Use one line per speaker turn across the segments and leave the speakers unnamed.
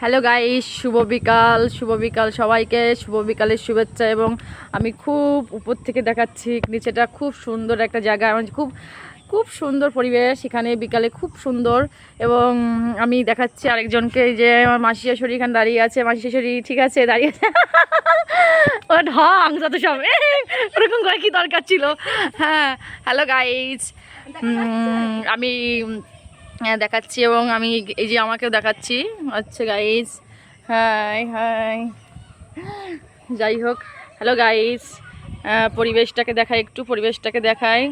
Hello guys, শুভ বিকাল সবাইকে, শুভ বিকালের শুভেচ্ছা। এবং আমি খুব উপর থেকে দেখাচ্ছি, নিচেটা খুব সুন্দর একটা জায়গা, আমার খুব খুব সুন্দর পরিবেশ এখানে বিকালে, খুব সুন্দর। এবং আমি দেখাচ্ছি আরেকজনকে, যে আমার মাসি শাশুড়ি এখানে দাঁড়িয়ে আছে, মাসি শাশুড়ি ঠিক আছে দাঁড়িয়ে আছে। ও ঢং যত সব ওরকম করে কি দরকার ছিল। হ্যাঁ, হ্যালো গাইস, আমি দেখাচ্ছি এবং আমি এই যে আমাকেও দেখাচ্ছি। আচ্ছা গাইস, হাই হাই, যাই হোক, হ্যালো গাইস, পরিবেশটাকে দেখাই, একটু পরিবেশটাকে দেখাই,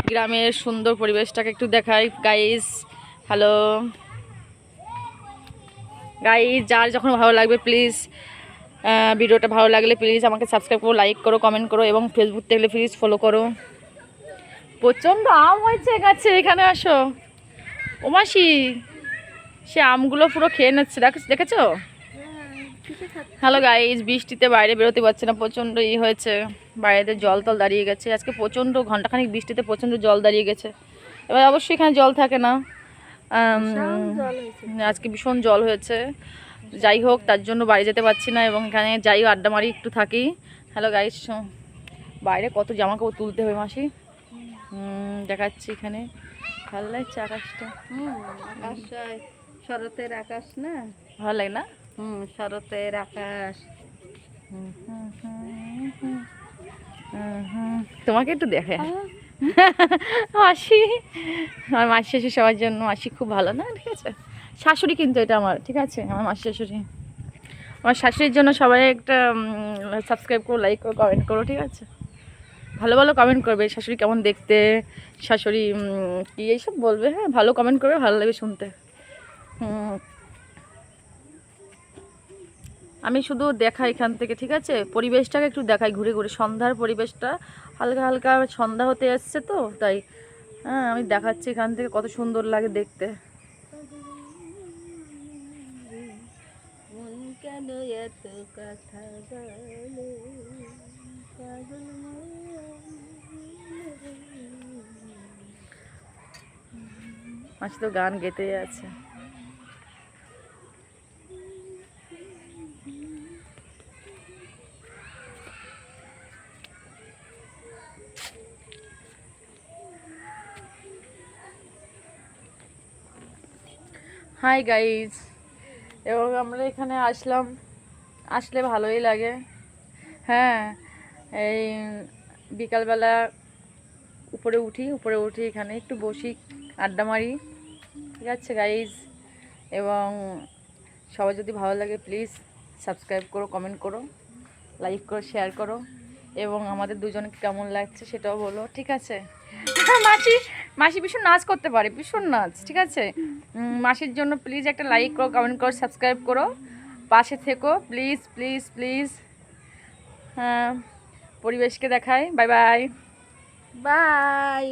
গ্রামের সুন্দর পরিবেশটাকে একটু দেখাই গাইস। হ্যালো গাইস, যার যখন ভালো লাগবে প্লিজ, ভিডিওটা ভালো লাগলে প্লিজ আমাকে সাবস্ক্রাইব করো, লাইক করো, কমেন্ট করো, এবং ফেসবুক দেখলে প্লিজ ফলো করো। প্রচণ্ড আম হয়েছে গাছে, এখানে আসো। ও মাসি, সে আমগুলো পুরো খেয়ে নিচ্ছে, দেখেছো? হ্যালো গাইজ, বৃষ্টিতে বাইরে বেরোতে পারছে না, প্রচণ্ড হয়েছে, বাইরেতে জল টল দাঁড়িয়ে গেছে আজকে, প্রচণ্ড ঘন্টাখানিক বৃষ্টিতে প্রচণ্ড জল দাঁড়িয়ে গেছে। এবার অবশ্যই এখানে জল থাকে না, আজকে ভীষণ জল হয়েছে। যাই হোক, তার জন্য বাড়ি যেতে পারছি না, এবং এখানে যাই আড্ডা মারি, একটু থাকি। হ্যালো গাইজ, বাইরে কত জামা কাপড় তুলতে হবে মাসি, দেখাচ্ছি এখানে। ভালো লাগছে আকাশটা,
আকাশটা শরতের আকাশ না,
ভালো লাগে না?
শরতের আকাশ।
তোমাকে একটু দেখে মাসি, আমার মাসি শাশুড়ি সবার জন্য, মাসি খুব ভালো না, ঠিক আছে? শাশুড়ি কিন্তু এটা আমার, ঠিক আছে, আমার মাসি শাশুড়ি। আমার শাশুড়ির জন্য সবাই একটা সাবস্ক্রাইব করো, লাইক করো, কমেন্ট করো, ঠিক আছে? ভালো ভালো কমেন্ট করবে, শাশুড়ি কেমন দেখতে, শাশুড়ি কি এইসব বলবে, হ্যাঁ ভালো কমেন্ট করবে, ভালো লাগবে শুনতে। আমি শুধু দেখাই এখান থেকে, ঠিক আছে? পরিবেশটাকে একটু দেখাই ঘুরে ঘুরে, সন্ধ্যার পরিবেশটা, হালকা হালকা সন্ধ্যা হতে আসছে তো তাই। হ্যাঁ, আমি দেখাচ্ছি এখান থেকে, কত সুন্দর লাগে দেখতে।
মন কেন এত কথা বলে, পাগল
মাসি তো গান গেতে আছে। হাই গাইজ, এবং আমরা এখানে আসলে ভালোই লাগে। হ্যাঁ, এই বিকালবেলা উপরে উঠি, এখানে একটু বসি, আড্ডা মারি, ঠিক আছে গাইজ? এবং সবাই যদি ভালো লাগে প্লিজ সাবস্ক্রাইব করো, কমেন্ট করো, লাইক করো, শেয়ার করো, এবং আমাদের দুজনকে কেমন লাগছে সেটাও বলো, ঠিক আছে? মাসি ভীষণ নাচ করতে পারে, ভীষণ নাচ, ঠিক আছে? মাসির জন্য প্লিজ একটা লাইক করো, কমেন্ট করো, সাবস্ক্রাইব করো, পাশে থেকো প্লিজ প্লিজ প্লিজ। হ্যাঁ, পরিবেশকে দেখায়, বাই বাই।
বাই।